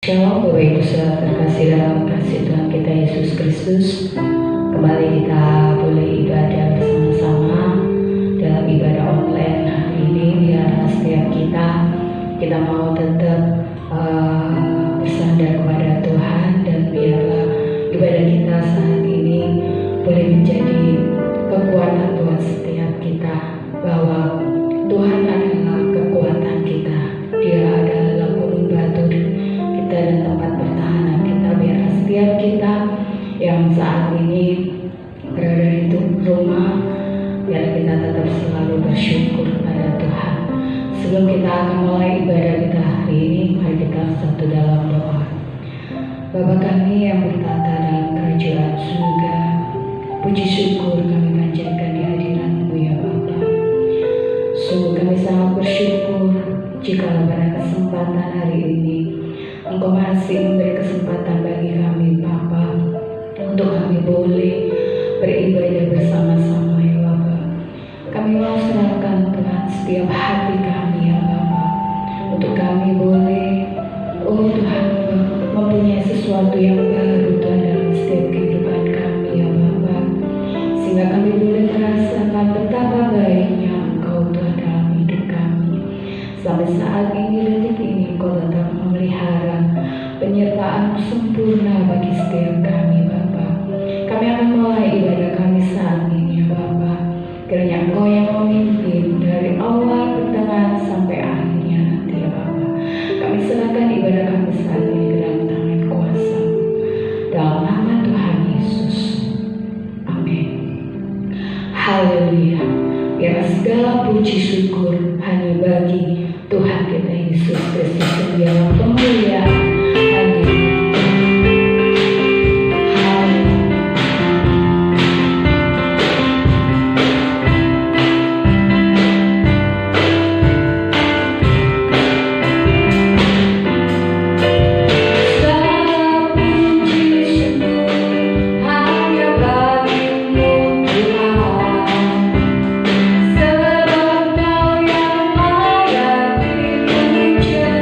Shalom Bapak Ibu saudara terkasih dalam kasih Tuhan kita Yesus Kristus. Kembali kita boleh ibadah bersama-sama dalam ibadah online hari ini. Biarlah setiap kita mau tetap bersandar kepada Tuhan, dan biarlah ibadah kita saat ini boleh menjadi kekuatan buat setiap kita, bahwa Tuhan adalah kekuatan kita. Dia adalah gunung batu kita dan tempat pertahanan kita. Biarlah setiap kita yang saat ini berada di rumah, biar kita tetap selalu bersyukur kepada Tuhan. Sebelum kita akan mulai ibadah kita hari ini, mari kita satu dalam doa. Bapa kami yang bertata dalam kerajaan surga, puji syukur kami panjatkan di hadirat-Mu ya Bapa. Sungguh kami sangat bersyukur jika pada kesempatan hari ini Engkau masih memberi kesempatan bagi kami Bapa, untuk kami boleh beribadah bersama-sama ya Bapa. Kami mau serahkan Tuhan setiap hati kami ya Bapa, untuk kami boleh Tuhan mempunyai sesuatu yang baru Tuhan dalam setiap kehidupan kami ya Bapa, sehingga kami boleh merasakan betapa baiknya Engkau Tuhan dalam hidup kami. Sampai saat ini, detik ini, Engkau tetap memelihara penyertaan sempurna bagi setiap kami Bapa. Kami akan mulai ibadah kami saat ini ya Bapa. Kiranya Engkau yang memimpin dari awal, pertengahan sampai akhirnya nanti ya Bapa. Kami serahkan ibadah kami saat ini ke dalam tangan kuasa, dalam nama Tuhan Yesus. Amin. Haleluya. Biarlah segala puji syukur hanya bagi Tuhan kita Yesus Kristus, yang kemuliaan. Sebab Kau yang layak dipuja.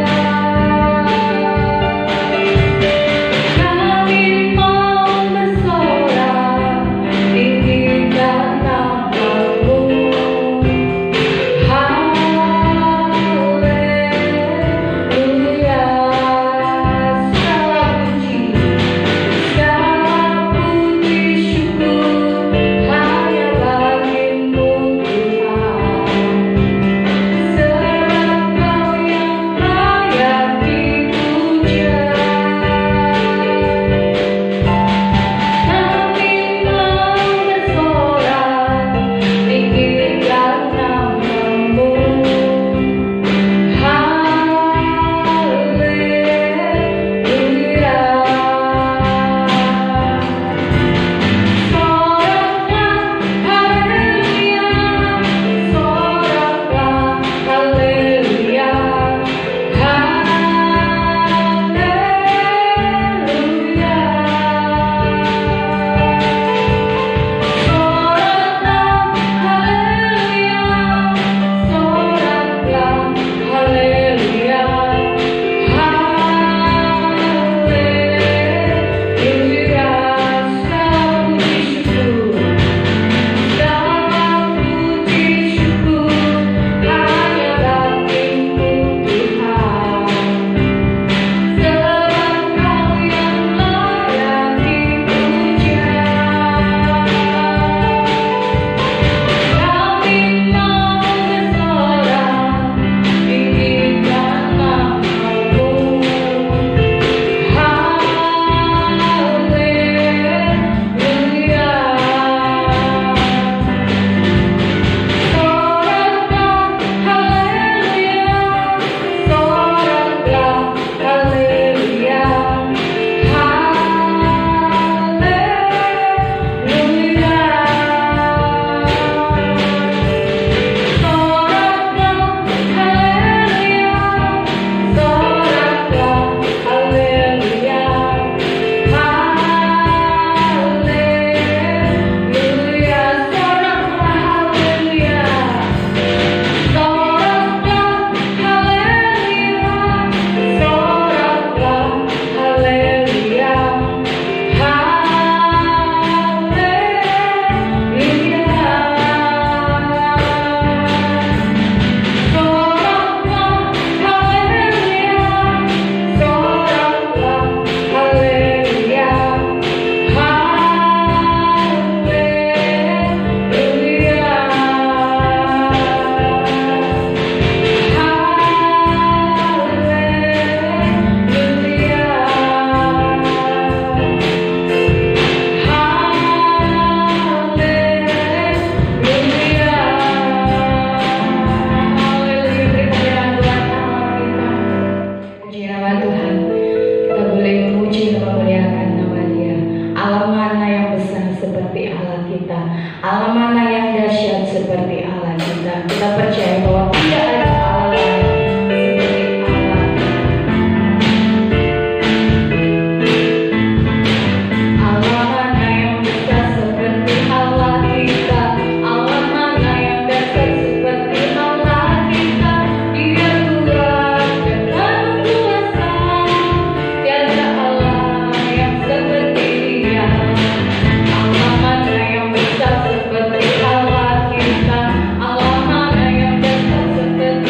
seperti Allah kita. Allah mana yang dahsyat seperti Allah kita. Kita percaya bahwa tidak ada Allah lain seperti Allah. Allah mana yang bisa seperti Allah kita. Allah mana yang dahsyat seperti Allah kita. Dia kuat dan penuh kuasa. Tiada Allah yang seperti Dia. Allah mana yang bisa seperti Allah kita. Allah mana yang dahsyat seperti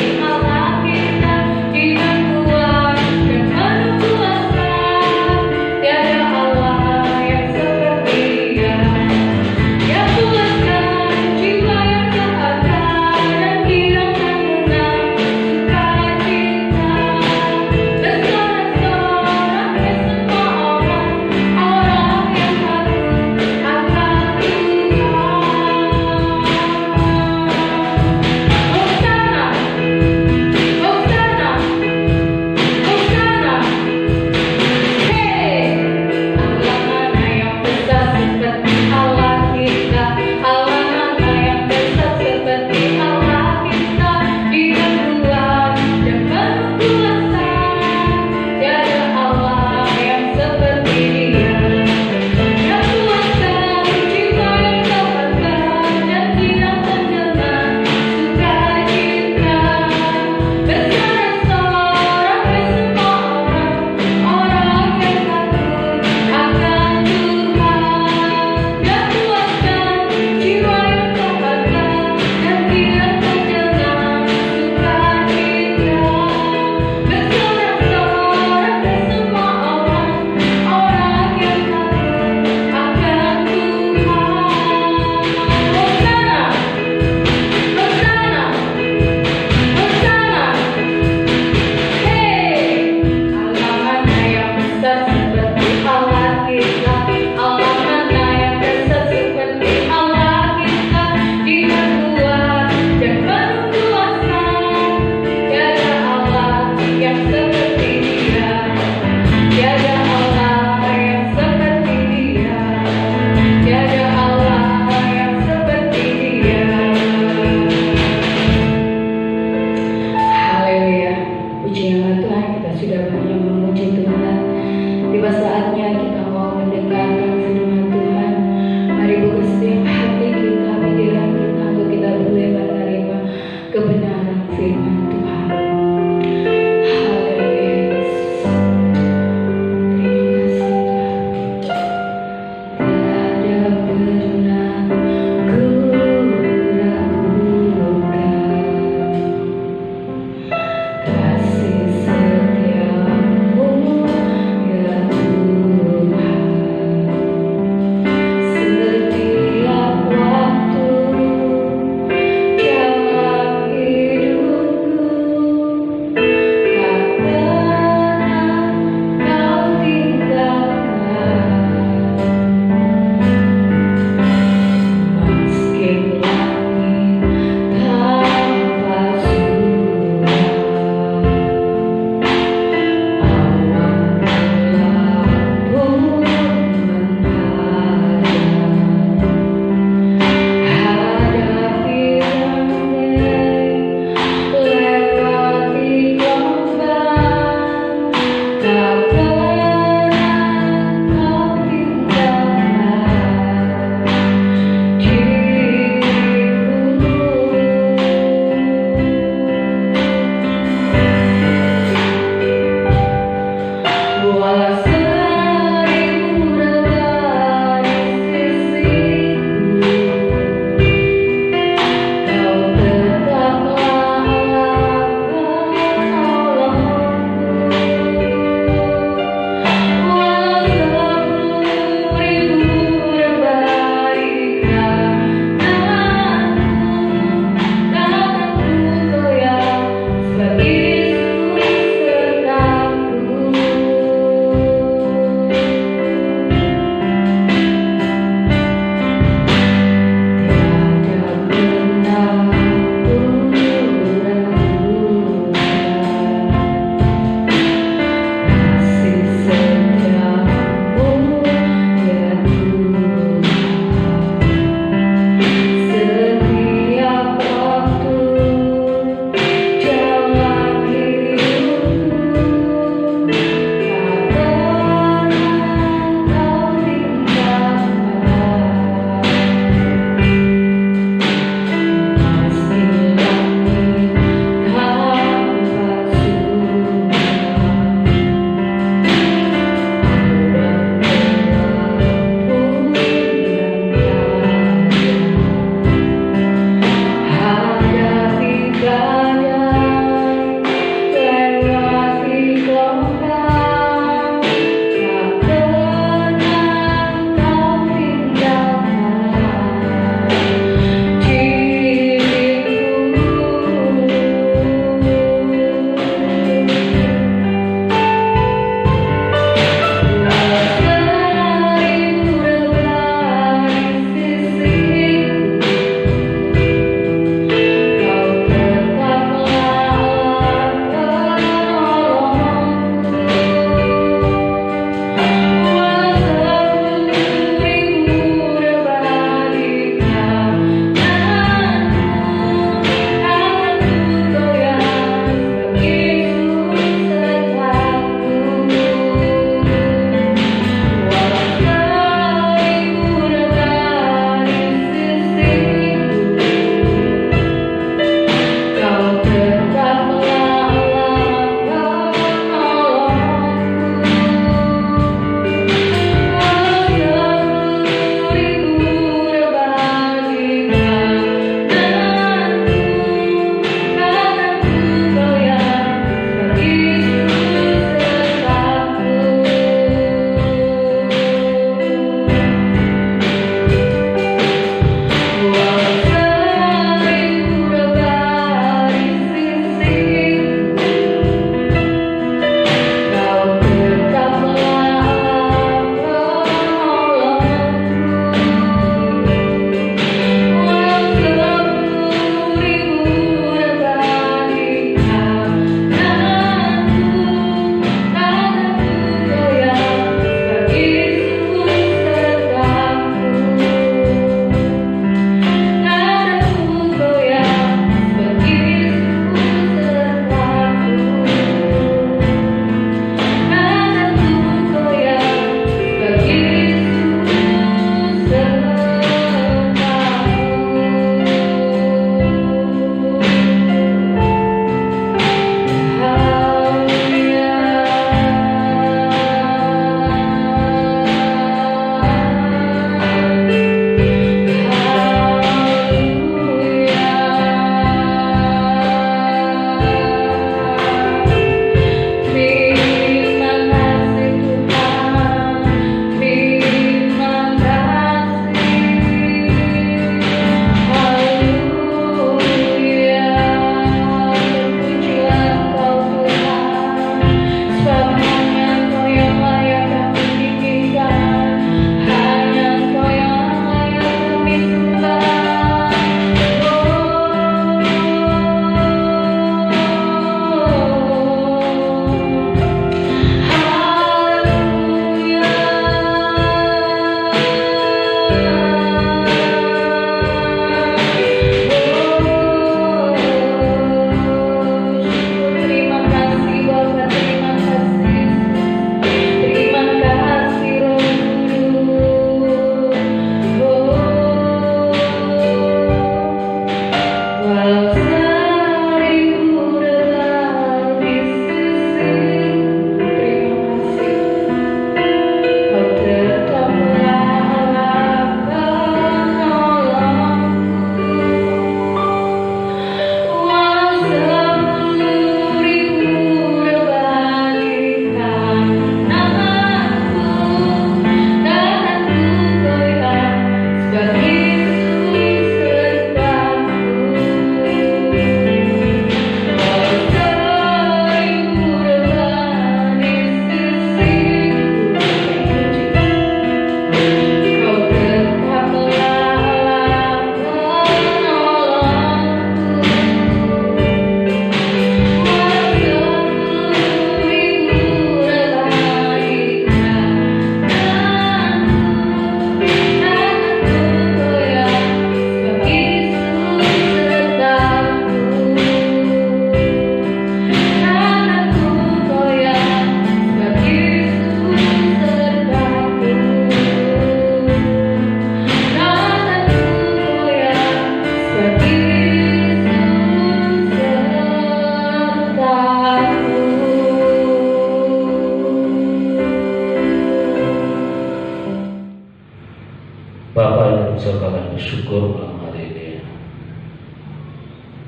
Bapa yang dalam surga, kami bersyukur malam hari ini.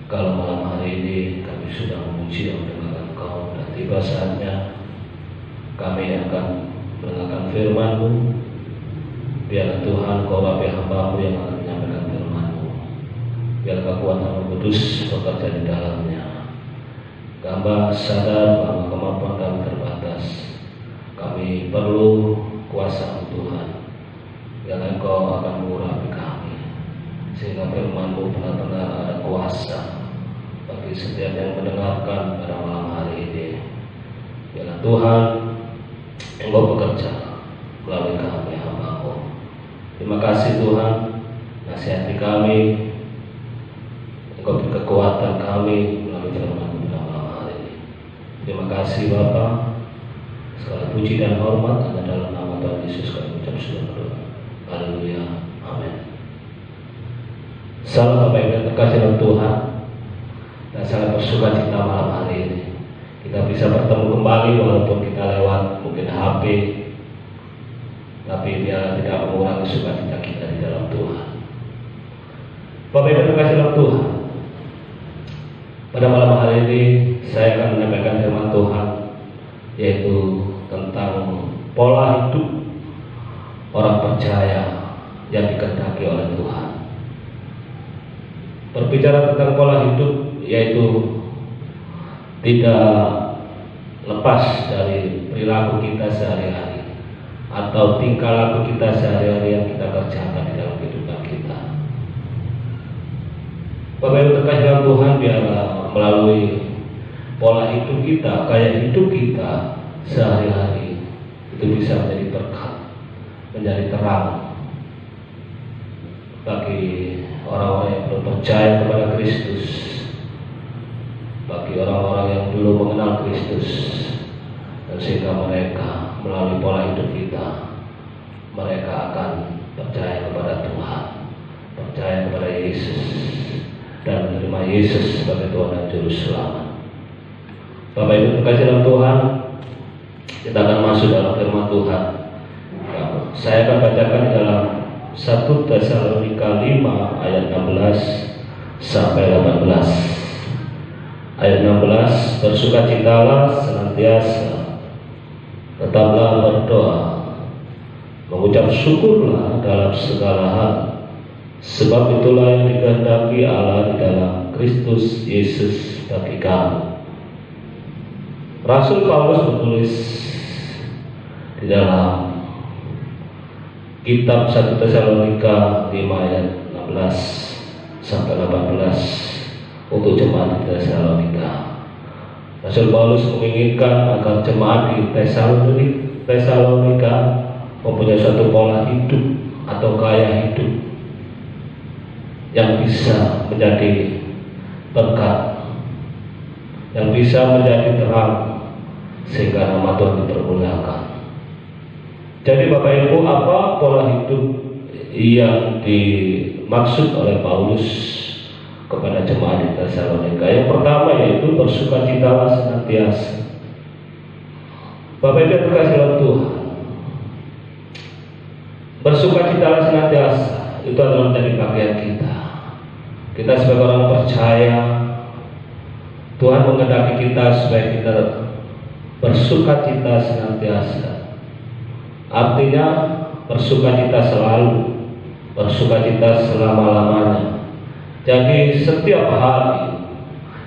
Kalau malam hari ini kami sudah memuji dan mendengarkan Engkau, dan tiba saatnya kami akan mendengarkan firman-Mu. Biarlah Tuhan Kau Bapa hamba-Mu yang akan menyampaikan firman-Mu. Biar kekuatan Kudus bekerja di dalamnya. Hamba sadar bahwa kemampuan kami terbatas. Kami perlu kuasa Tuhan. Biarlah Engkau akan mengurapi kami, sehingga firman-Mu benar-benar ada kuasa bagi setiap yang mendengarkan pada malam hari ini. Biarlah Tuhan Engkau bekerja melalui kami hamba-Mu. Terima kasih Tuhan, nasihati kami, Engkau beri kekuatan kami melalui firman-Mu pada malam hari ini. Terima kasih Bapa. Segala puji dan hormat hanya dalam nama Tuhan Yesus kami ucap syukur berdoa. Haleluya, amin. Salam Bapak Ibu yang terkasih dalam Tuhan, dan sangat bersuka cita malam hari ini kita bisa bertemu kembali walaupun kita lewat mungkin HP, tapi dia tidak mengurangi sukacita kita di dalam Tuhan. Bapak Ibu yang terkasih dalam Tuhan, pada malam hari ini saya akan menyampaikan firman Tuhan, yaitu tentang pola hidup orang percaya yang dikehendaki oleh Tuhan. Berbicara tentang pola hidup, yaitu tidak lepas dari perilaku kita sehari-hari atau tingkah laku kita sehari-hari yang kita kerjakan di dalam kehidupan kita. Bapak Ibu terkasih dalam Tuhan, biarlah melalui pola hidup kita, gaya hidup kita sehari-hari itu bisa menjadi berkat, menjadi terang bagi orang-orang yang belum percaya kepada Kristus, bagi orang-orang yang belum mengenal Kristus, dan sehingga mereka melalui pola hidup kita, mereka akan percaya kepada Tuhan, percaya kepada Yesus, dan menerima Yesus sebagai Tuhan dan Juru Selamat. Bapak Ibu terkasih dalam Tuhan, kita akan masuk dalam firman Tuhan. Saya akan bacakan di dalam 1 Tesalonika 5 ayat 16 sampai 18. Ayat 16, bersukacitalah senantiasa, tetaplah berdoa, mengucap syukurlah dalam segala hal, sebab itulah yang dikehendaki Allah di dalam Kristus Yesus bagi kamu. Rasul Paulus menulis di dalam kitab 1 Tesalonika 5 ayat 16 sampai 18 untuk jemaat di Tesalonika. Rasul Paulus menginginkan agar jemaat di Tesalonika mempunyai suatu pola hidup atau gaya hidup yang bisa menjadi berkat, yang bisa menjadi terang, sehingga nama Tuhan dipermuliakan. Jadi Bapak Ibu, apa pola hidup yang dimaksud oleh Paulus kepada jemaat di Tesalonika? Yang pertama yaitu bersukacitalah senantiasa. Bapak Ibu yang terkasih dalam Tuhan, bersukacitalah senantiasa itu adalah menjadi bagian kita. Kita sebagai orang percaya, Tuhan menghendaki kita supaya kita bersukacita senantiasa. Artinya bersukacita selalu, bersukacita selama-lamanya. Jadi setiap hari,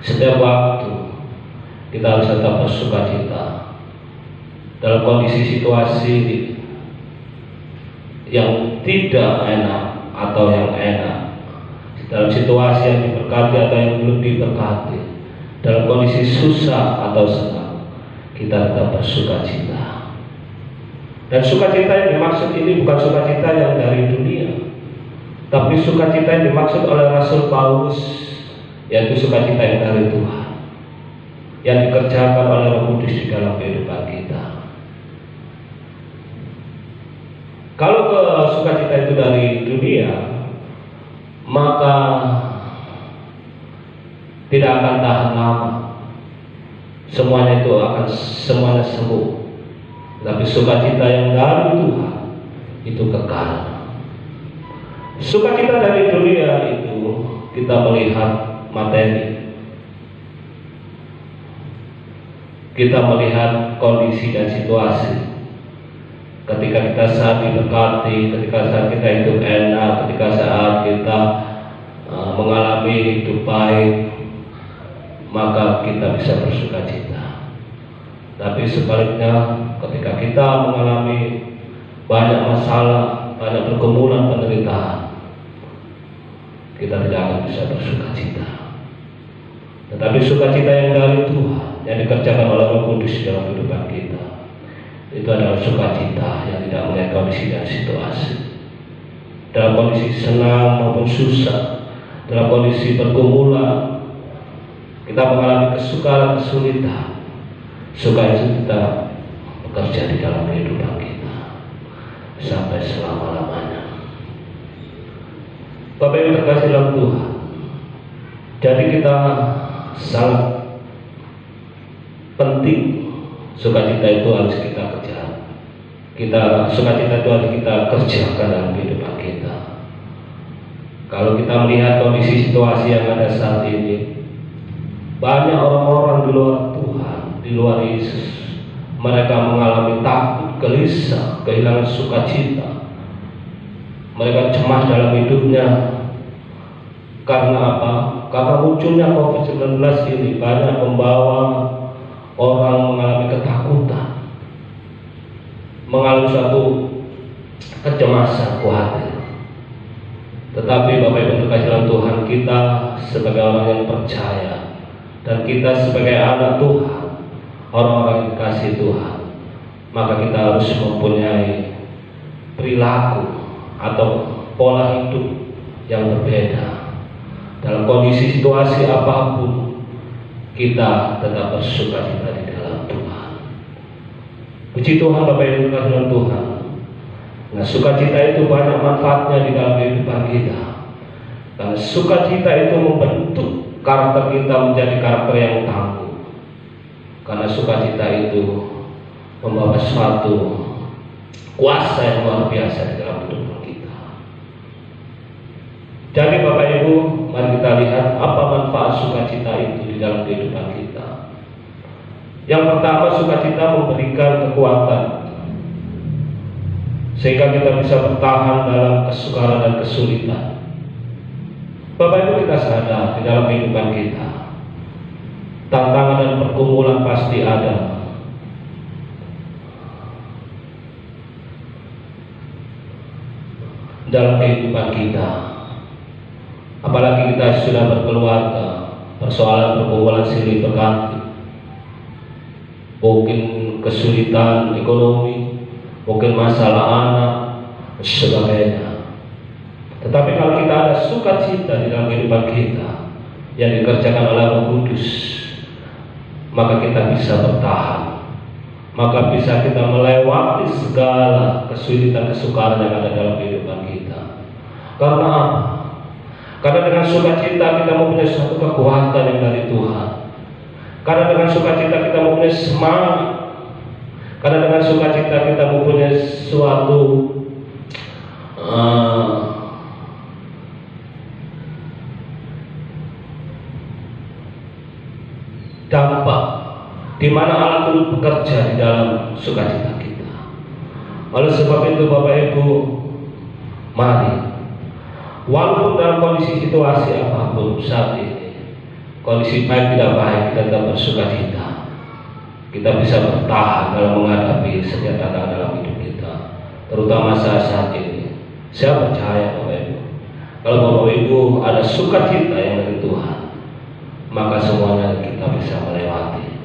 setiap waktu kita harus tetap bersukacita dalam kondisi situasi yang tidak enak atau yang enak, dalam situasi yang diberkati atau yang belum diberkati, dalam kondisi susah atau senang, kita tetap bersukacita. Dan sukacita yang dimaksud ini bukan sukacita yang dari dunia, tapi sukacita yang dimaksud oleh Rasul Paulus, yaitu sukacita yang dari Tuhan, yang dikerjakan oleh Roh Kudus di dalam kehidupan kita. Kalau sukacita itu dari dunia, maka tidak akan tahan lama. Semuanya itu akan semuanya sembuh. Tapi sukacita yang dari Tuhan itu kekal. Sukacita dari dunia itu kita melihat materi, kita melihat kondisi dan situasi. Ketika kita saat diberkati, ketika saat kita hidup enak, ketika saat kita mengalami hidup baik, maka kita bisa bersukacita. Tapi sebaliknya, ketika kita mengalami banyak masalah, banyak pergumulan, penderitaan, kita tidak akan bisa bersukacita. Tetapi sukacita yang dari Tuhan, yang dikerjakan oleh Roh Kudus dalam kehidupan kita, itu adalah sukacita yang tidak melihat kondisi dan situasi. Dalam kondisi senang maupun susah, dalam kondisi pergumulan, kita mengalami kesukaran, kesulitan, sukacita bekerja di dalam kehidupan kita sampai selama-lamanya. Bapak Ibu terkasih dalam Tuhan, jadi kita sangat penting sukacita itu harus kita kejar. Sukacita itu harus kita kerjakan dalam kehidupan kita. Kalau kita melihat kondisi situasi yang ada saat ini, banyak orang-orang di luar Tuhan, di luar Yesus, mereka mengalami takut, gelisah, kehilangan sukacita. Mereka cemas dalam hidupnya. Karena apa? Karena munculnya COVID-19 ini banyak membawa orang mengalami ketakutan, mengalami suatu kecemasan, khawatir. Tetapi Bapak Ibu terkasih dalam Tuhan, kita sebagai orang yang percaya dan kita sebagai anak Tuhan, orang-orang yang dikasih Tuhan, maka kita harus mempunyai perilaku atau pola hidup yang berbeda. Dalam kondisi situasi apapun, kita tetap bersukacita di dalam Tuhan. Puji Tuhan Bapak Ibu terkasih dalam Tuhan. Nah, sukacita itu banyak manfaatnya di dalam kehidupan kita. Karena sukacita itu membentuk karakter kita menjadi karakter yang tangguh. Karena sukacita itu membawa suatu kuasa yang luar biasa di dalam kehidupan kita. Jadi Bapak Ibu, mari kita lihat apa manfaat sukacita itu di dalam kehidupan kita. Yang pertama, sukacita memberikan kekuatan sehingga kita bisa bertahan dalam kesukaran dan kesulitan. Bapak Ibu, kita sadar di dalam kehidupan kita tantangan dan pergumulan pasti ada. Dalam kehidupan kita, apalagi kita sudah berkeluarga, persoalan pergumulan silih berganti, mungkin kesulitan ekonomi, mungkin masalah anak, dan sebagainya. Tetapi kalau kita ada sukacita di dalam kehidupan kita yang dikerjakan oleh Roh Kudus, maka kita bisa bertahan, maka bisa kita melewati segala kesulitan kesukaran yang ada dalam kehidupan kita. Karena apa? Karena dengan sukacita kita mempunyai suatu kekuatan yang dari Tuhan. Karena dengan sukacita kita mempunyai semangat. Karena dengan sukacita kita mempunyai suatu dampak di mana Allah turut bekerja di dalam sukacita kita. Oleh sebab itu Bapak Ibu, mari, walaupun dalam kondisi situasi apapun saat ini, kondisi baik tidak baik, kita tetap bersukacita. Kita bisa bertahan dalam menghadapi setiap tantangan dalam hidup kita, terutama saat ini. Saya percaya Bapak Ibu, kalau Bapak Ibu ada sukacita yang dari Tuhan, maka semuanya kita bisa melewati.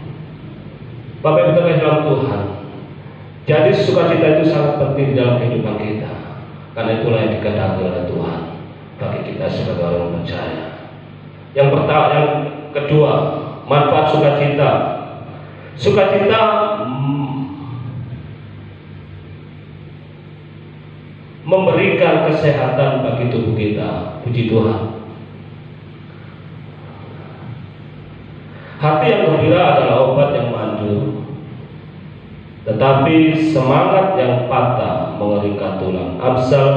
Bapak Ibu terkasih dalam Tuhan, jadi sukacita itu sangat penting dalam kehidupan kita, karena itulah yang dikehendaki oleh Tuhan bagi kita sebagai orang percaya. Yang kedua, manfaat sukacita. Sukacita memberikan kesehatan bagi tubuh kita. Puji Tuhan. Hati yang gembira adalah obat yang manjur, tetapi semangat yang patah mengeringkan tulang. Amsal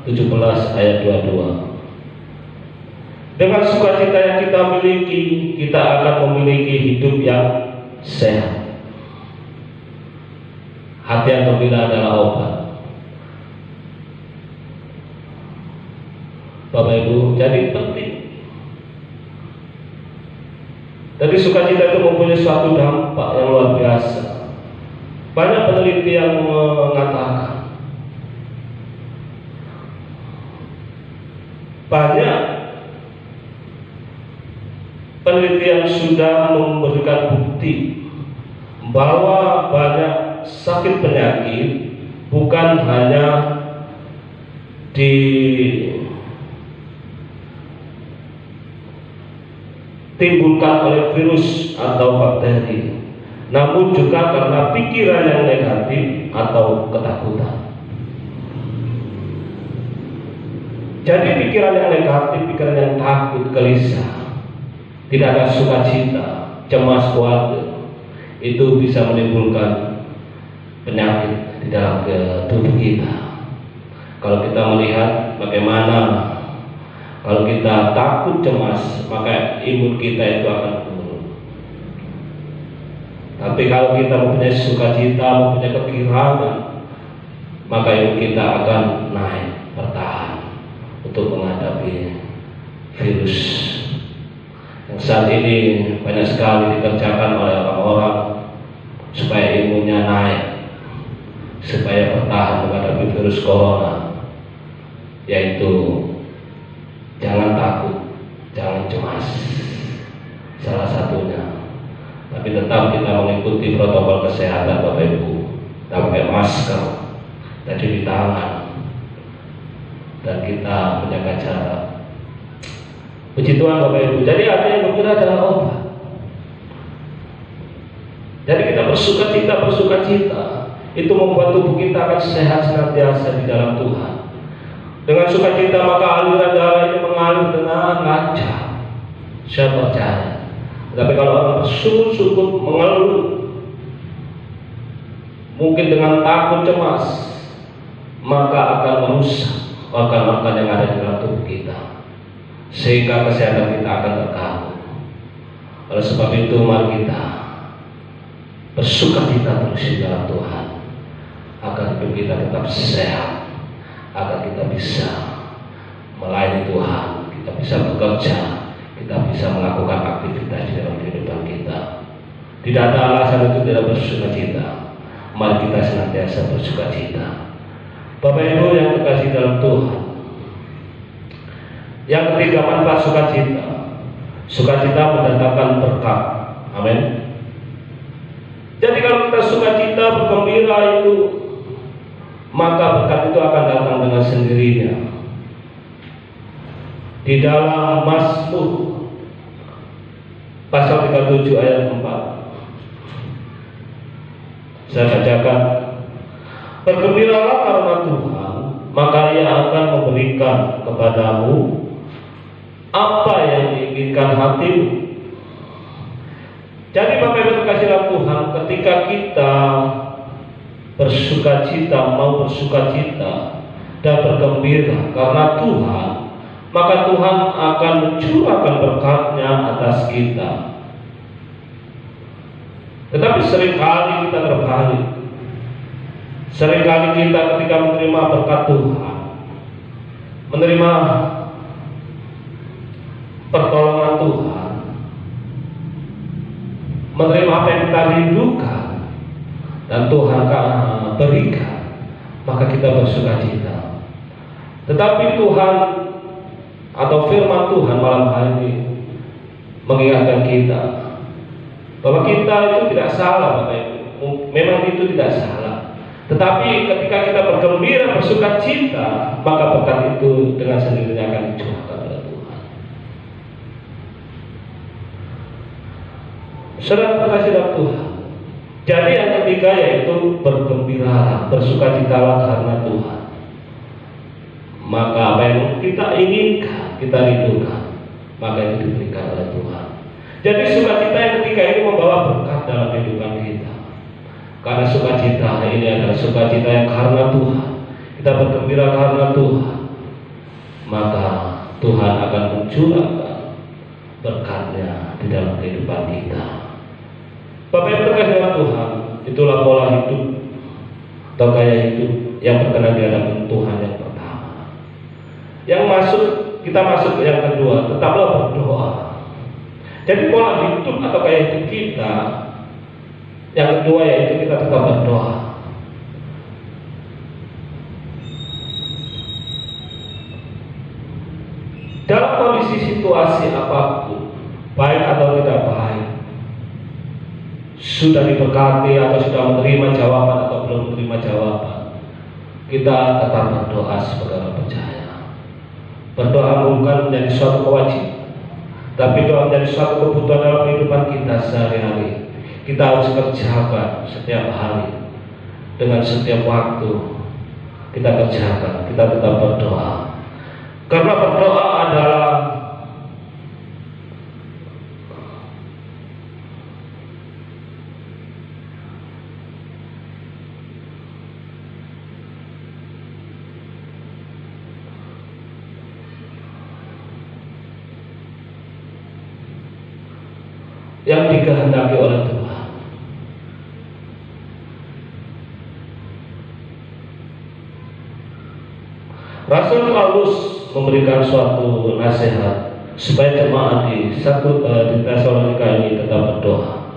17 ayat 22. Dengan sukacita yang kita miliki, kita akan memiliki hidup yang sehat. Hati yang gembira adalah obat. Bapak Ibu, jadi penting. Jadi sukacita itu mempunyai suatu dampak yang luar biasa. Banyak peneliti yang mengatakan, banyak peneliti yang sudah memberikan bukti bahwa banyak sakit penyakit bukan hanya ditimbulkan oleh virus atau bakteri, namun juga karena pikiran yang negatif atau ketakutan. Jadi pikiran yang negatif, pikiran yang takut, gelisah, tidak ada sukacita, cemas, khawatir, itu bisa menimbulkan penyakit di dalam tubuh kita. Kalau kita melihat bagaimana kalau kita takut, cemas, maka imun kita itu akan turun. Tapi kalau kita mempunyai sukacita, mempunyai kegirangan, maka imun kita akan naik, bertahan untuk menghadapi virus yang saat ini banyak sekali dikerjakan oleh orang-orang supaya imunnya naik, supaya bertahan menghadapi virus corona, yaitu jangan takut, jangan cemas, salah satunya. Tapi tetap kita mengikuti protokol kesehatan, Bapak Ibu. Kita pakai masker, kita cuci tangan, dan kita menjaga jarak. Puji Tuhan, Bapak Ibu. Jadi hati yang gembira adalah obat. Jadi kita bersukacita. Itu membuat tubuh kita akan sehat senantiasa di dalam Tuhan. Dengan sukacita maka aliran darah ini mengalir dengan lancar. Saya percaya. Tapi kalau orang bersungguh-sungguh mengeluh, mungkin dengan takut, cemas, maka akan merusak organ-organ yang ada di dalam tubuh kita, sehingga kesehatan kita akan terganggu. Oleh sebab itu mari kita bersukacita terus di dalam Tuhan, agar hidup kita tetap sehat, agar kita bisa melayani Tuhan, kita bisa bekerja, kita bisa melakukan aktivitas di dalam kehidupan kita. Tidak ada alasan untuk tidak bersukacita. Mari kita senantiasa bersukacita. Bapak Ibu yang terkasih dalam Tuhan, yang ketiga manfaat sukacita. Sukacita mendatangkan berkat. Amin. Jadi kalau kita sukacita, bergembira itu, maka berkat itu akan datang dengan sendirinya. Di dalam Mazmur pasal 37 ayat 4, saya bacakan, bergembiralah karena Tuhan, maka Ia akan memberikan kepadamu apa yang diinginkan hatimu. Jadi Bapak Ibu terkasih dalam Tuhan, ketika kita bersukacita, mau bersukacita dan bergembira karena Tuhan, maka Tuhan akan mencurahkan berkat-Nya atas kita. Tetapi seringkali kita terbalik. Seringkali kita ketika menerima berkat Tuhan, menerima pertolongan Tuhan, menerima apa yang kita rindukan dan Tuhan akan berikan, maka kita bersukacita. Tetapi Tuhan atau firman Tuhan malam hari ini mengingatkan kita bahwa kita itu tidak salah, Bapak Ibu. Memang itu tidak salah. Tetapi ketika kita bergembira, bersukacita, maka berkat itu dengan sendirinya akan dicurahkan oleh Tuhan. Saudara terkasih dalam Tuhan. Jadi yang ketiga yaitu bergembira, bersukacitalah karena Tuhan. Maka apa yang kita inginkan, kita rindukan, maka itu diberikan oleh Tuhan. Jadi sukacita yang ketiga ini membawa berkat dalam kehidupan kita. Karena sukacita ini adalah sukacita yang karena Tuhan. Kita bergembira karena Tuhan. maka Tuhan akan mencurahkan berkatnya di dalam kehidupan kita. Bapak Ibu terkasih dalam Tuhan, itulah pola hidup atau gaya hidup yang berkenan di hadapan Tuhan yang pertama. Kita masuk ke yang kedua, tetaplah berdoa. Jadi pola hidup atau gaya hidup kita yang kedua yaitu kita tetap berdoa. Dalam kondisi situasi apapun, baik atau tidak baik, sudah diberkati atau sudah menerima jawaban atau belum menerima jawaban, kita tetap berdoa sebagai orang percaya. Berdoa bukan menjadi suatu kewajiban, tapi doa menjadi suatu kebutuhan dalam kehidupan kita sehari-hari. Kita harus kerjakan setiap hari, dengan setiap waktu kita kerjakan, kita tetap berdoa. Karena berdoa adalah yang dikehendaki oleh Tuhan. Rasul Paulus memberikan suatu nasihat supaya jemaat di Tesalonika ini tetap berdoa.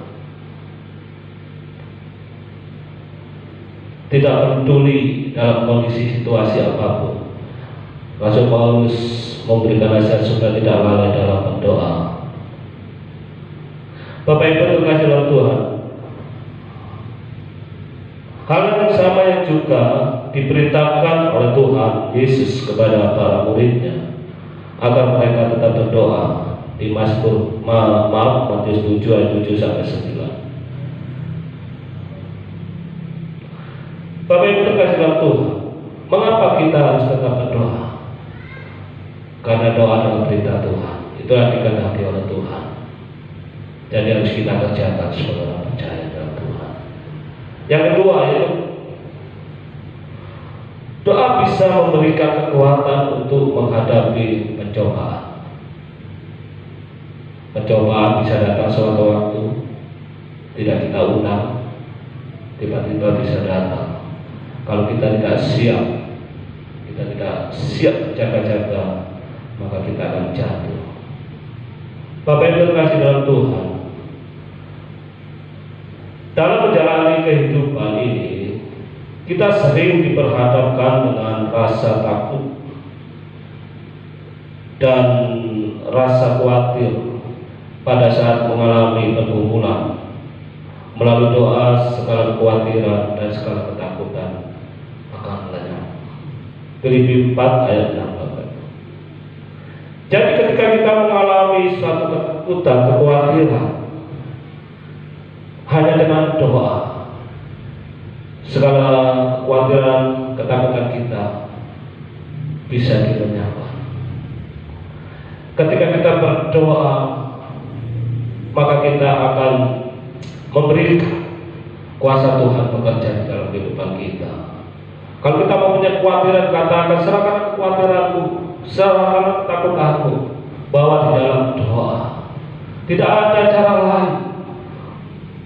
Tidak peduli dalam kondisi situasi apapun, Rasul Paulus memberikan nasihat supaya tidak lalai dalam berdoa. Bapak Ibu terkasih dalam Tuhan, hal yang sama yang juga diperintahkan oleh Tuhan Yesus kepada para muridnya agar mereka tetap berdoa di Matius 7 ayat 7 sampai 9. Bapak Ibu terkasih dalam Tuhan, mengapa kita harus tetap berdoa? Karena doa adalah perintah Tuhan, itulah dikehendaki oleh Tuhan. Jadi harus kita kerjakan sebagai orang percaya dalam Tuhan. Yang kedua yaitu doa bisa memberikan kekuatan untuk menghadapi pencobaan. Pencobaan bisa datang suatu waktu, tidak kita undang, tiba-tiba bisa datang. Kalau kita tidak siap jaga-jaga, maka kita akan jatuh. Bapak Ibu terkasih dalam Tuhan, dalam menjalani kehidupan ini, kita sering diperhadapkan dengan rasa takut dan rasa khawatir pada saat mengalami pergumulan. Melalui doa, segala kekhawatiran dan segala ketakutan akan lenyap. Filipi 4 ayat 6. Jadi ketika kita mengalami suatu ketakutan, kekhawatiran, hanya dengan doa, segala kekhawatiran, ketakutan kita bisa dilenyapkan. Ketika kita berdoa, maka kita akan memberikan kuasa Tuhan bekerja di dalam kehidupan kita. Kalau kita mempunyai kekhawatiran, katakan serahkan kekhawatiranmu, serahkan ketakutanmu, bawa di dalam doa. Tidak ada cara lain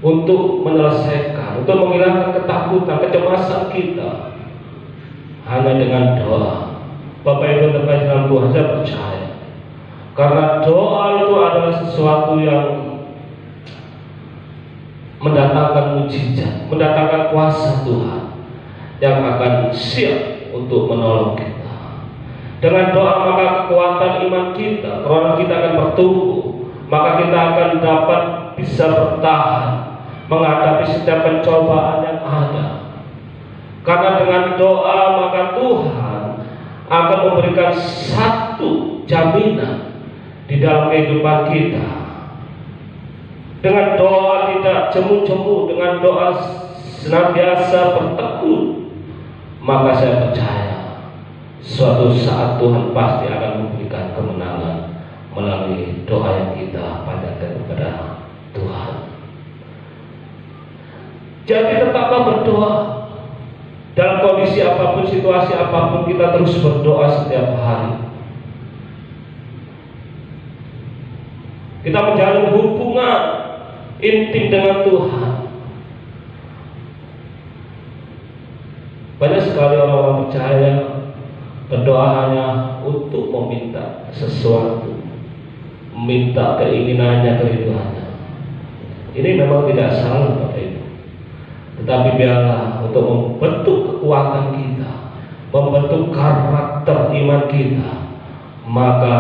untuk menyelesaikan, untuk menghilangkan ketakutan, kecemasan kita, hanya dengan doa. Bapak Ibu terkasih dalam Tuhan, saya percaya, karena doa itu adalah sesuatu yang mendatangkan mujizat, mendatangkan kuasa Tuhan yang akan siap untuk menolong kita. Dengan doa maka kekuatan iman kita, kerohanian kita akan bertumbuh, maka kita akan dapat bisa bertahan menghadapi setiap pencobaan yang ada. Karena dengan doa maka Tuhan akan memberikan satu jaminan di dalam kehidupan kita. Dengan doa tidak jemu-jemu, dengan doa senantiasa bertekun, maka saya percaya suatu saat Tuhan pasti akan memberikan kemenangan melalui doa yang kita panjatkan kepada Tuhan. Jadi tetaplah berdoa. Dalam kondisi apapun, situasi apapun, kita terus berdoa setiap hari. Kita menjalin hubungan intim dengan Tuhan. Banyak sekali orang-orang percaya berdoa hanya untuk meminta sesuatu, meminta keinginannya, kerinduannya. Ini memang tidak salah, Bapak Ibu. Tetapi biarlah untuk membentuk kekuatan kita, membentuk karakter iman kita, maka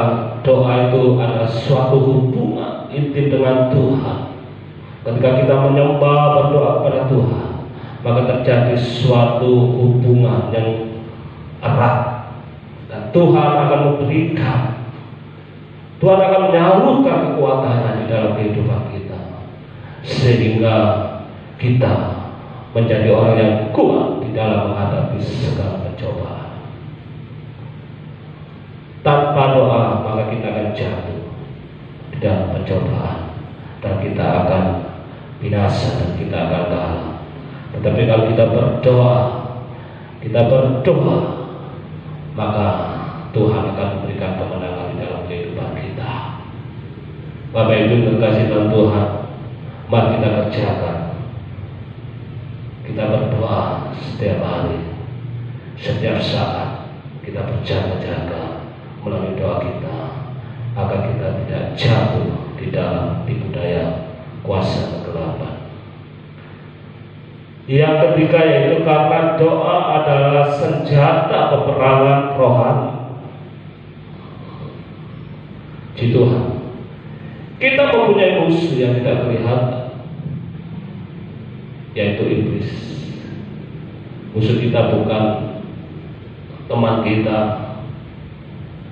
doa itu adalah suatu hubungan intim dengan Tuhan. Ketika kita menyembah, berdoa kepada Tuhan, maka terjadi suatu hubungan yang erat, dan Tuhan akan memberikan, Tuhan akan menyalurkan kekuatannya di dalam kehidupan kita, sehingga kita menjadi orang yang kuat di dalam menghadapi segala pencobaan. Tanpa doa maka kita akan jatuh di dalam pencobaan, dan kita akan binasa, dan kita akan kalah. Tetapi kalau kita berdoa, maka Tuhan akan memberikan kemenangan di dalam kehidupan kita. Bapak Ibu terkasih dalam Tuhan, mari kita kerjakan. Kita berdoa setiap hari, setiap saat. Kita berjaga-jaga melalui doa kita, agar kita tidak jatuh di dalam tipu daya kuasa kegelapan. Yang ketiga yaitu karena doa adalah senjata peperangan rohani. Di Tuhan, kita mempunyai musuh yang tidak kelihatan, yaitu iblis. Musuh kita bukan teman kita,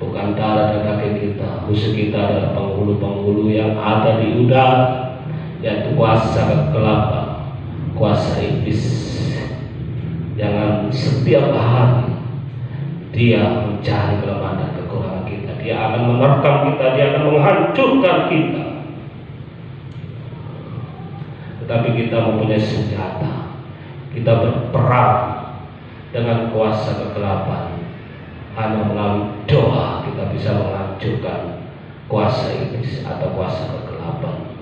bukan darah dan daging kita. Musuh kita adalah penghulu-penghulu yang ada di udara, yaitu kuasa kegelapan, kuasa iblis. Jangan setiap hari dia mencari kelemahan dan kekurangan kita. Dia akan menerkam kita, dia akan menghancurkan kita. Tetapi kita mempunyai senjata. Kita berperang dengan kuasa kegelapan. Hanya melalui doa kita bisa menghancurkan kuasa iblis atau kuasa kegelapan.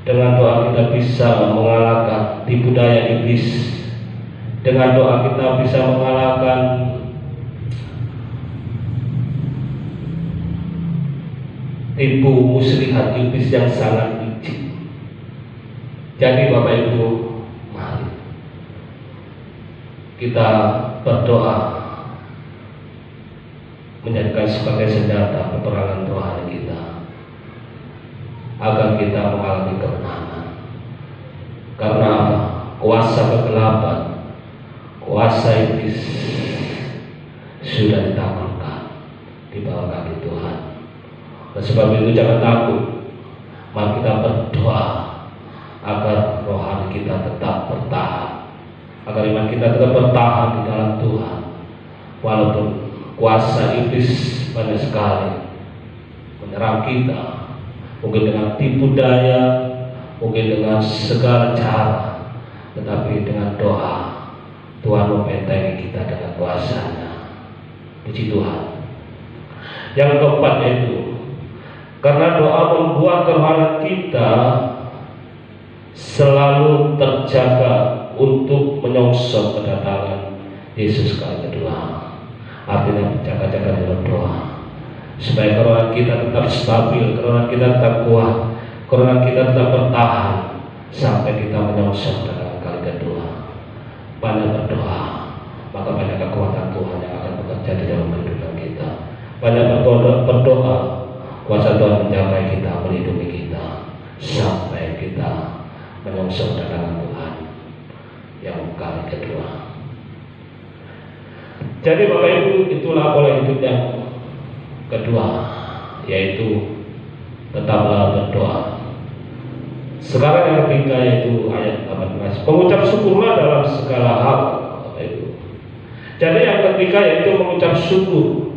Dengan doa kita bisa mengalahkan tipu daya iblis. Dengan doa kita bisa mengalahkan tipu muslihat iblis yang sangat licik. Jadi Bapak Ibu, mari kita berdoa menjadikan sebagai senjata peperangan rohani kita, agar kita mengalami kemenangan. Karena apa? Kuasa kegelapan, kuasa iblis sudah ditaklukkan di bawah kaki Tuhan. Dan sebab itu jangan takut. Mari kita berdoa agar rohani kita tetap bertahan, agar iman kita tetap bertahan di dalam Tuhan. Walaupun kuasa iblis banyak sekali menyerang kita, mungkin dengan tipu daya, mungkin dengan segala cara, tetapi dengan doa Tuhan membentengi kita dengan kuasa-Nya. Puji Tuhan. Yang keempat yaitu karena doa membuat kerohanian kita selalu terjaga untuk menyongsong kedatangan Yesus kali kedua. Artinya berjaga-jaga dalam doa, supaya kerohanian kita tetap stabil, kerohanian kita tetap kuat, kerohanian kita tetap bertahan sampai kita menyongsong kedatangan kali kedua. Banyak berdoa, maka banyak kekuatan Tuhan yang akan bekerja di dalam kehidupan kita. Banyak berdoa, kuasa Tuhan menjaga kita, melindungi kita sampai kita menyongsong kedatangan Tuhan yang kali kedua. Jadi Bapak Ibu, itulah pola hidup yang kedua, yaitu tetaplah berdoa. Sekarang yang ketiga yaitu ayat 18, mengucap syukurlah dalam segala hal, Bapak Ibu. Jadi yang ketiga yaitu mengucap syukur.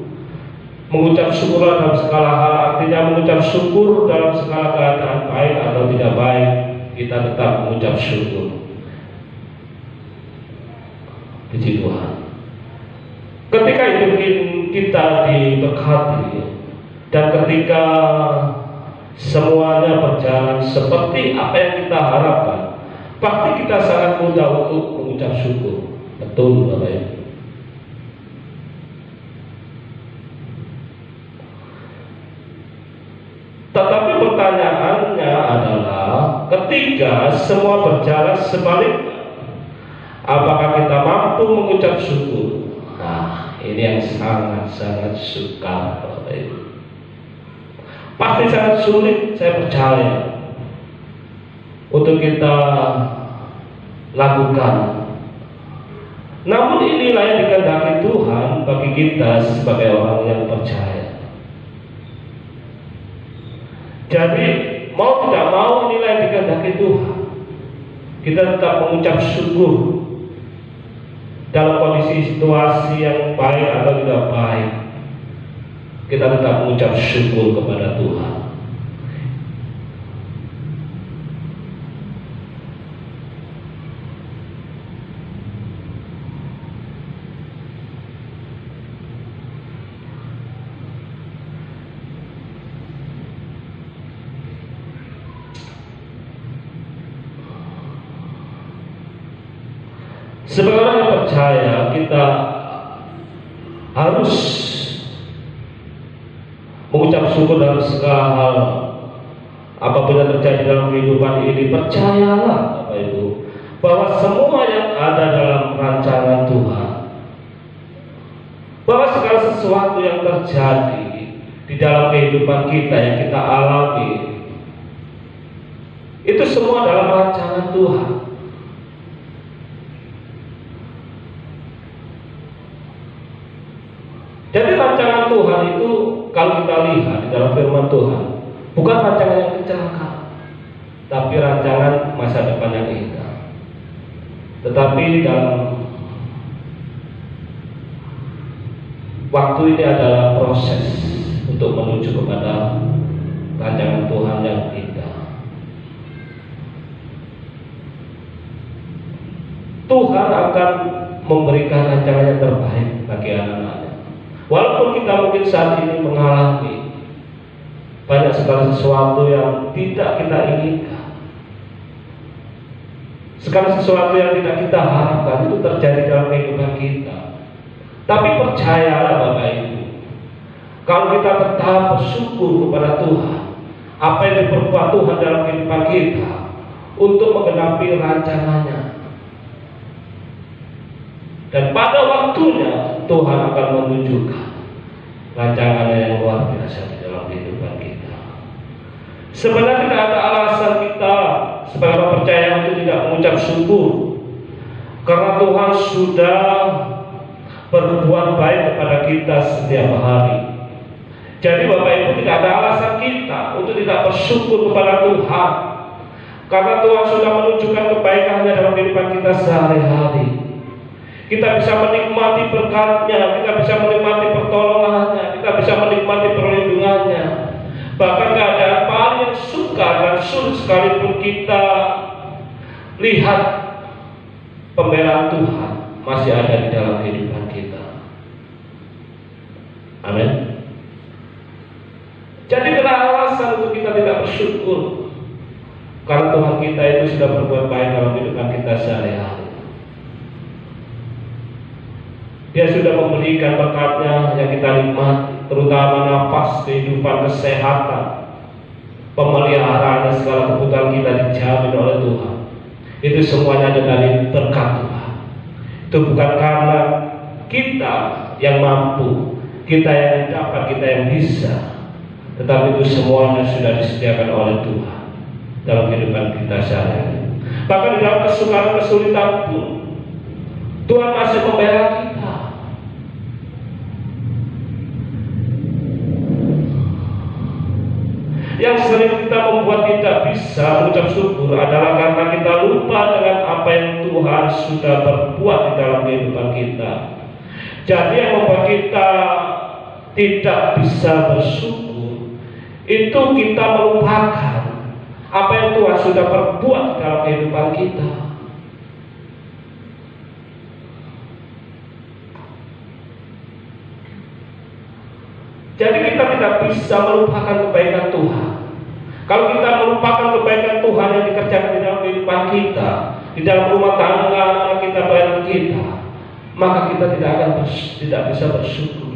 Mengucap syukurlah dalam segala hal, artinya mengucap syukur dalam segala keadaan, baik atau tidak baik, kita tetap mengucap syukur. Puji Tuhan. Ketika hidup kita diberkati, Dan ketika semuanya berjalan seperti apa yang kita harapkan, pasti kita sangat mudah untuk mengucap syukur. Betul, Bapak Ibu. Tetapi pertanyaannya adalah, ketika semua berjalan sebaliknya, apakah kita mampu mengucap syukur? Nah, ini yang sangat-sangat sukar, Bapak Ibu. Pasti sangat sulit, saya percaya, untuk kita lakukan. Namun inilah yang dikehendaki Tuhan bagi kita sebagai orang yang percaya. Jadi mau tidak mau inilah yang dikehendaki Tuhan. Kita tetap mengucap syukur dalam kondisi situasi yang baik atau tidak baik. Kita tetap mengucap syukur kepada Tuhan. Sebagai orang yang percaya, kita harus mengucap syukur dalam segala hal. Apabila terjadi dalam kehidupan ini, percayalah Bapak Ibu, bahwa semua yang ada dalam rancangan Tuhan, bahwa segala sesuatu yang terjadi di dalam kehidupan kita yang kita alami, itu semua dalam rancangan Tuhan. Jadi rancangan Tuhan itu, kalau kita lihat di dalam firman Tuhan, bukan rancangan yang kecelakaan, tapi rancangan masa depan yang indah. Tetapi dalam waktu ini adalah proses untuk menuju kepada rancangan Tuhan yang indah. Tuhan akan memberikan rancangan yang terbaik bagi anak-anaknya. Walaupun kita mungkin saat ini mengalami banyak segala sesuatu yang tidak kita inginkan, segala sesuatu yang tidak kita harapkan itu terjadi dalam kehidupan kita. Tapi percayalah Bapak Ibu, kalau kita tetap bersyukur kepada Tuhan, apa yang diperbuat Tuhan dalam kehidupan kita untuk menggenapi rancangannya, dan pada waktunya Tuhan akan menunjukkan rancangannya yang luar biasa di dalam kehidupan kita. Sebenarnya tidak ada alasan kita sebagai orang percaya untuk tidak mengucap syukur, karena Tuhan sudah berbuat baik kepada kita setiap hari. Jadi Bapak Ibu, tidak ada alasan kita untuk tidak bersyukur kepada Tuhan, karena Tuhan sudah menunjukkan kebaikannya dalam kehidupan kita sehari-hari. Kita bisa menikmati berkat-Nya, kita bisa menikmati pertolongannya, kita bisa menikmati perlindungannya. Bahkan keadaan paling sukar dan sulit sekalipun kita lihat, pembelaan Tuhan masih ada di dalam kehidupan kita. Amin. Jadi tidak ada alasan untuk kita tidak bersyukur, karena Tuhan kita itu sudah berbuat baik dalam kehidupan kita sehari-hari. Dia sudah memberikan berkat-Nya yang kita nikmati, terutama nafas, kehidupan, kesehatan, pemeliharaan, dan segala kebutuhan kita dijamin oleh Tuhan. Itu semuanya ada dari berkat Tuhan. Itu bukan karena kita yang mampu, kita yang dapat, kita yang bisa, tetapi itu semuanya sudah disediakan oleh Tuhan dalam kehidupan kita sehari-hari. Bahkan di dalam kesukaran, kesulitan pun Tuhan masih membela kita. Yang sering kita membuat tidak bisa mengucap syukur adalah karena kita lupa dengan apa yang Tuhan sudah berbuat di dalam kehidupan kita. Jadi yang membuat kita tidak bisa bersyukur, itu kita melupakan apa yang Tuhan sudah berbuat di dalam kehidupan kita. Jadi kita tidak bisa melupakan kebaikan Tuhan. Kalau kita melupakan kebaikan Tuhan yang dikerjakan di dalam kehidupan kita, di dalam rumah tangga anak kita, pelayanan kita, maka kita tidak bisa bersyukur.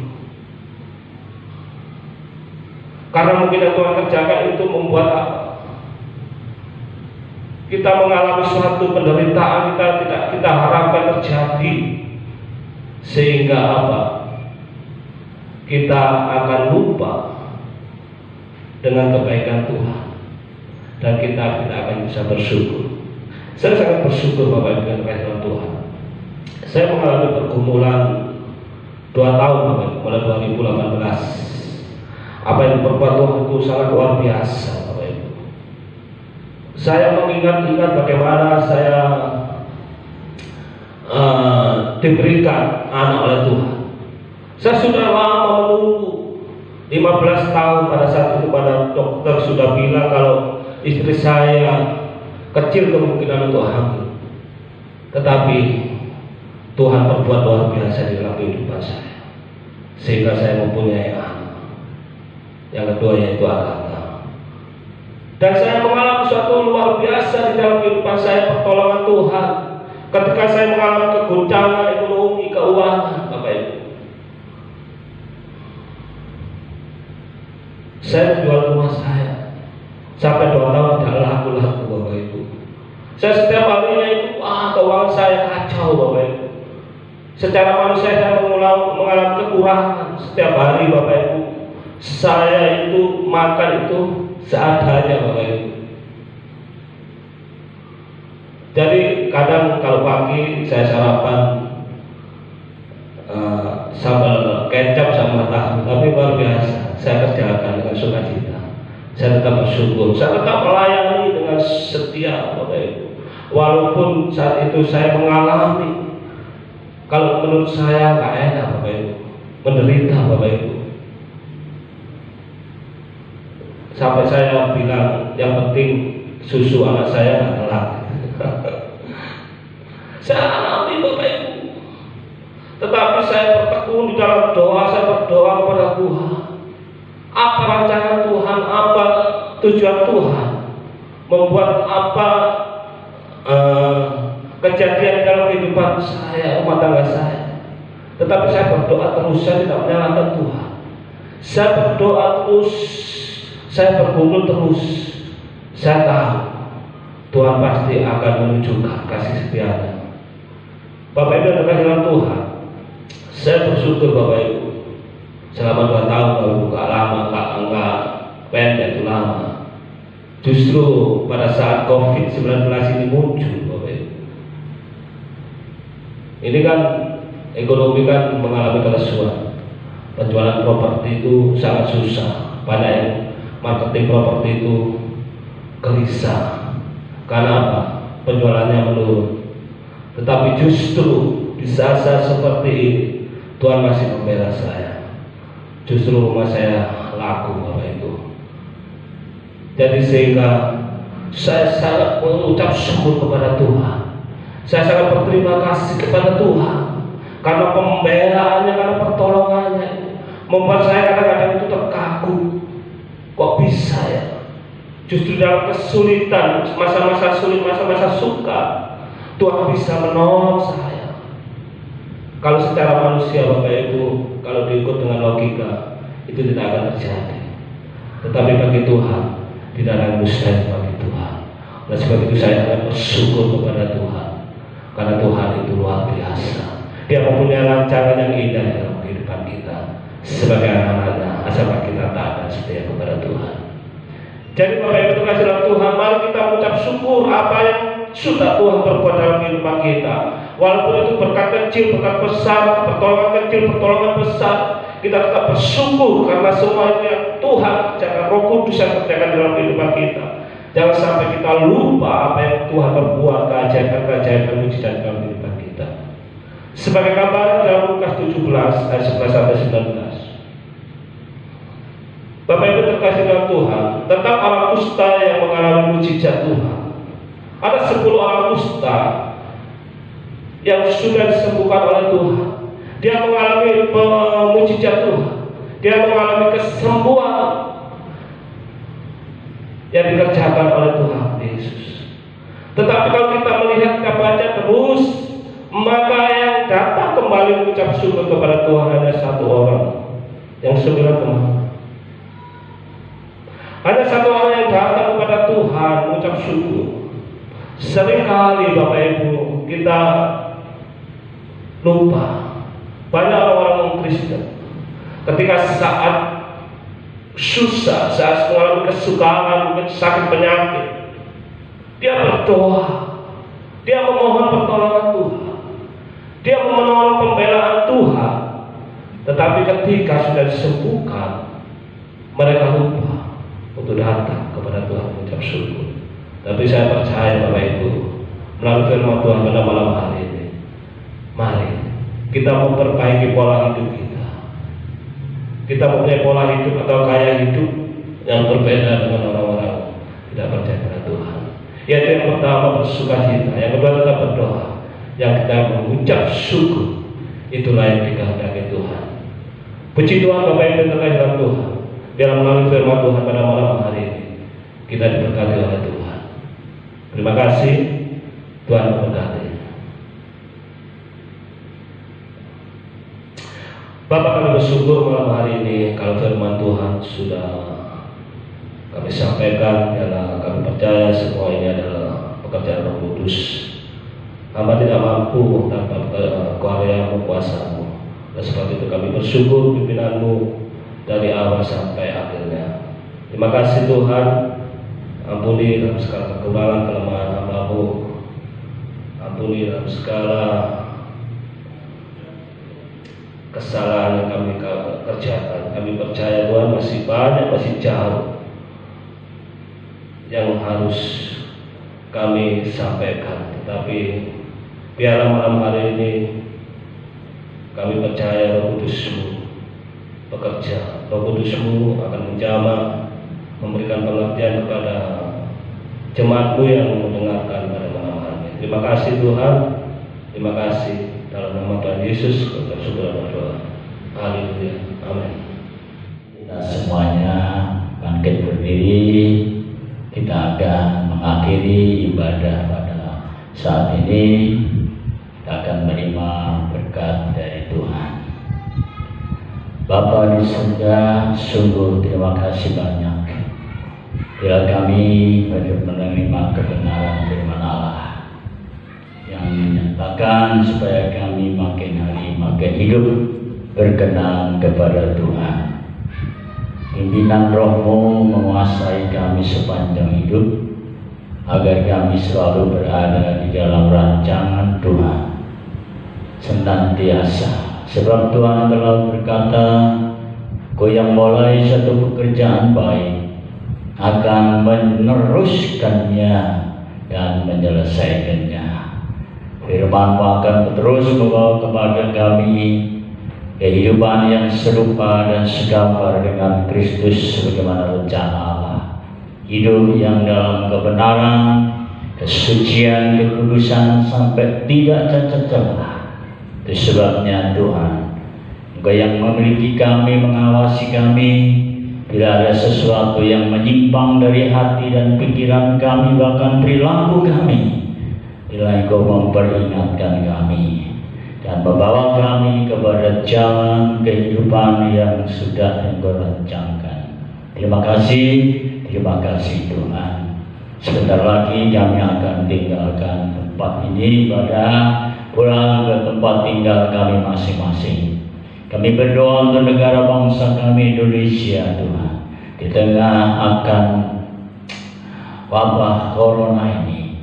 Karena mungkin yang Tuhan kerjakan itu membuat apa? Kita mengalami suatu penderitaan tidak kita harapkan terjadi, sehingga apa? Kita akan lupa dengan kebaikan Tuhan dan kita tidak akan bisa bersyukur. Saya sangat bersyukur Bapak Ibu dengan kehadiran Tuhan. Saya mengalami pergumulan 2 tahun Bapak Ibu, mulai 2018. Apa yang diperbuat Tuhan itu sangat luar biasa Bapak Ibu. Saya mengingat-ingat bagaimana saya diberikan anak oleh Tuhan. Saya sudah lama menunggu, 15 tahun pada saat itu pada dokter sudah bilang kalau istri saya kecil kemungkinan untuk hamil. Tetapi Tuhan berbuat luar biasa di dalam kehidupan saya, sehingga saya mempunyai anak. Yang kedua yaitu Agatha. Dan saya mengalami suatu luar biasa di dalam kehidupan saya, pertolongan Tuhan. Ketika saya mengalami kegoncangan ekonomi, keuangan, Bapak Ibu, saya menjual rumah saya sampai 2 tahun tidak laku Bapak Ibu. Saya setiap harinya itu keuangan saya kacau Bapak Ibu. Secara manusia saya mengalami kekurangan setiap hari Bapak Ibu. Saya itu makan itu seadanya Bapak Ibu. Jadi kadang kalau pagi saya sarapan sambal kecap sama tahu, tapi luar biasa saya kerjakan dengan sukacita. Saya tetap bersyukur, saya tetap melayani dengan setia Bapak Ibu. Walaupun saat itu saya mengalami, kalau menurut saya nggak enak Bapak Ibu, menderita Bapak Ibu. Sampai saya bilang yang penting susu anak saya nggak telat. Saya alami Bapak Ibu. Tetapi saya bertekun di dalam doa, saya berdoa kepada Tuhan. Apa rancangan Tuhan, apa tujuan Tuhan, membuat apa kejadian dalam kehidupan saya, rumah tangga saya. Tetapi saya berdoa terus, saya tidak menyalahkan Tuhan. Saya berdoa terus, saya bergumul terus. Saya tahu Tuhan pasti akan menunjukkan kasih setia-Nya. Bapak Ibu dan kehadiran Tuhan, saya bersyukur Bapak Ibu. Selama 2 tahun Bapak Ibu, gak lama, enggak pendek, itu lama. Justru pada saat COVID-19 ini muncul Bapak Ibu. Ini kan ekonomi kan mengalami kelesuan. Penjualan properti itu sangat susah. Banyak yang marketing properti itu gelisah. Karena apa? Penjualannya menurun. Tetapi justru di saat-saat seperti ini Tuhan masih membela saya. Justru rumah saya laku Bapak Ibu. Jadi sehingga saya sangat mengucap syukur kepada Tuhan. Saya sangat berterima kasih kepada Tuhan karena pembelaannya, karena pertolongannya membuat saya kadang-kadang itu terkaku. Kok bisa ya? Justru dalam kesulitan, masa-masa sulit, masa-masa suka, Tuhan bisa menolong saya. Kalau secara manusia Bapak Ibu, kalau diikut dengan logika, itu tidak akan terjadi. Tetapi bagi Tuhan, tidak ada yang mustahil bagi Tuhan. Oleh sebab itu saya akan bersyukur kepada Tuhan, karena Tuhan itu luar biasa. Dia mempunyai rancangan yang indah dalam kehidupan kita sebagai anak-anaknya, asalkan kita taat dan setia kepada Tuhan. Jadi Bapak Ibu terkasih dalam Tuhan, mari kita mengucap syukur apa yang sudah Tuhan perbuat dalam kehidupan kita. Walaupun itu berkat kecil, berkat besar, pertolongan kecil, pertolongan besar, kita tetap bersyukur karena semua itu yang Tuhan kerjakan, Roh Kudus yang kerjakan dalam kehidupan kita. Jangan sampai kita lupa apa yang Tuhan perbuat, keajaiban-keajaiban mujizat dalam kehidupan kita. Sebagai gambaran dalam Lukas 17 ayat 11 sampai 19. Bapak Ibu terkasih dalam Tuhan, tentang orang kusta yang mengalami mujizat Tuhan. Ada 10 orang kusta yang sudah disembuhkan oleh Tuhan. Dia mengalami mujizat Tuhan. dia mengalami kesembuhan yang dikerjakan oleh Tuhan Yesus. Tetapi kalau kita melihat kabarnya terus, maka yang datang kembali mengucap syukur kepada Tuhan hanya satu orang, yang 9 teman. Hanya satu orang yang datang kepada Tuhan mengucap syukur. Seringkali Bapak Ibu kita lupa. Banyak orang Kristen ketika saat susah, saat mengalami kesukaran, mungkin sakit penyakit, dia berdoa, dia memohon pertolongan Tuhan, dia memohon pembelaan Tuhan. Tetapi ketika sudah disembuhkan, mereka lupa untuk datang kepada Tuhan mengucap syukur. Tapi saya percaya Bapak Ibu, melalui firman Tuhan pada malam hari ini, mari kita memperbaiki pola hidup kita. Kita mempunyai pola hidup atau gaya hidup yang berbeda dengan orang-orang tidak percaya pada Tuhan. Yaitu yang pertama bersukacita, yang kedua tetap berdoa, yang ketiga mengucap syukur. Itulah yang dikehendaki Tuhan. Puji Tuhan Bapak Ibu terkait dengan Tuhan. Dalam melalui firman Tuhan pada malam hari ini, kita diberkati oleh Tuhan. Terima kasih, Tuhan memberkati. Bapak, kami bersyukur malam hari ini kalau firman Tuhan sudah kami sampaikan, dan kami percaya semua ini adalah pekerjaan Roh Kudus. Hamba tidak mampu tanpa karya-Mu, kuasa-Mu. Dan sebab itu kami bersyukur pimpinan-Mu dari awal sampai akhirnya. Terima kasih Tuhan. Ampuni dalam segala kekurangan kelemahan hamba-Mu. Ampuni dalam segala kesalahan yang kami kerjakan. Kami percaya Tuhan masih banyak, masih jauh yang harus kami sampaikan. Tetapi biarlah malam hari ini kami percaya Roh Kudus-Mu bekerja. Roh Kudus-Mu akan menjamah, memberikan pengertian kepada jemaat-Mu yang mendengarkan pada malam hari ini. Terima kasih Tuhan. Terima kasih. Dalam nama Tuhan Yesus, kita bersyukur dan berdoa. Haleluya. Amin. Kita semuanya bangkit berdiri. Kita akan mengakhiri ibadah pada saat ini. Kita akan menerima berkat dari Tuhan. Bapa di surga, sungguh terima kasih banyak bila kami menerima kebenaran firman Allah yang menyatakan supaya kami makin hari makin hidup berkenan kepada Tuhan. Pimpinan Roh-Mu menguasai kami sepanjang hidup agar kami selalu berada di dalam rancangan Tuhan senantiasa. Sebab Tuhan telah berkata, Kau yang mulai satu pekerjaan baik akan meneruskannya dan menyelesaikannya. Firman-Mu akan terus membawa kepada kami kehidupan yang serupa dan segambar dengan Kristus sebagaimana rencana Allah. Hidup yang dalam kebenaran, kesucian, kekudusan sampai tidak cacat celah. Itu sebabnya Tuhan, Engkau yang memiliki kami, mengawasi kami. Bila ada sesuatu yang menyimpang dari hati dan pikiran kami, bahkan perilaku kami, bila Engkau memperingatkan kami dan membawa kami kepada jalan kehidupan yang sudah Engkau rancangkan. Terima kasih Tuhan. Sebentar lagi kami akan tinggalkan tempat ini, ibadah, pulang ke tempat tinggal kami masing-masing. Kami berdoa untuk negara bangsa kami Indonesia, Tuhan. Di tengah akan wabah corona ini,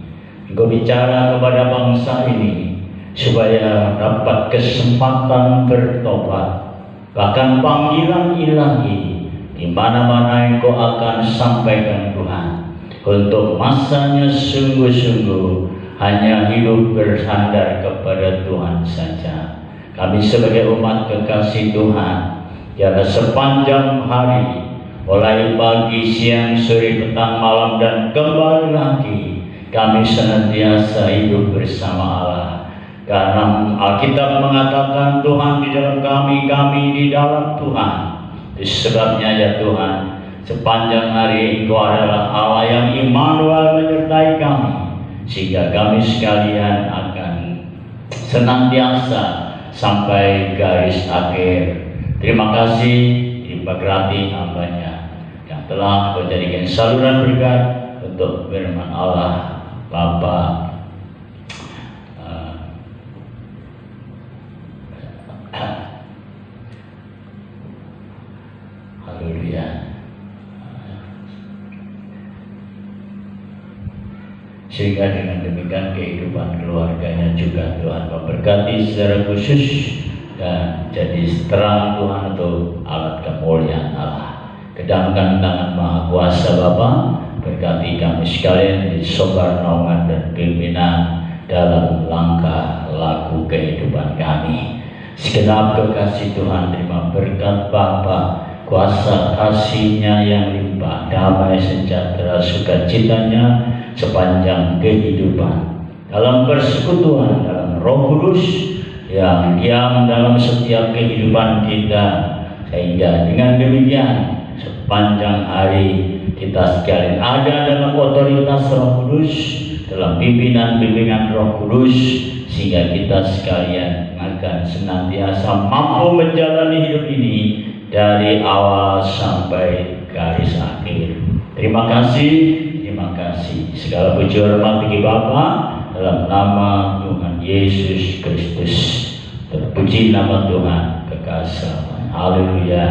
Engkau bicara kepada bangsa ini supaya dapat kesempatan bertobat, bahkan panggilan ilahi di mana-mana Engkau akan sampaikan Tuhan, untuk masanya sungguh-sungguh hanya hidup bersandar kepada Tuhan saja. Kami sebagai umat kekasih Tuhan, biarlah sepanjang hari, mulai pagi, siang, sore, petang, malam, dan kembali lagi, kami senantiasa hidup bersama Allah. Karena Alkitab mengatakan Tuhan di dalam kami, kami di dalam Tuhan. Itu sebabnya ya Tuhan, sepanjang hari Engkau adalah Allah yang Immanuel menyertai kami, sehingga kami sekalian akan senantiasa sampai garis akhir. Terima kasih, diberkati hamba-Nya yang telah menjadikan saluran berkat untuk firman Allah. Bapa, haleluya. Sehingga dengan demikian kehidupan keluarganya juga Tuhan memberkati secara khusus dan jadi terang Tuhan untuk alat kemuliaan Allah. Kedamkan tangan Maha Kuasa Bapa, berkati kami sekalian di sobar naungan dan pimpinan dalam langkah laku kehidupan kami. Segenap kekasih Tuhan, terima berkat Bapa, kuasa kasih-Nya yang limpah, damai sejahtera sukacitanya sepanjang kehidupan dalam persekutuan dalam Roh Kudus yang diam dalam setiap kehidupan kita, sehingga dengan demikian sepanjang hari kita sekalian ada dalam otoritas Roh Kudus, dalam pimpinan Roh Kudus, sehingga kita sekalian akan senantiasa mampu menjalani hidup ini dari awal sampai garis akhir. Terima kasih. Segala puji hormat bagi Bapa dalam nama Tuhan Yesus Kristus. Terpuji nama Tuhan kekal selamanya. Haleluya.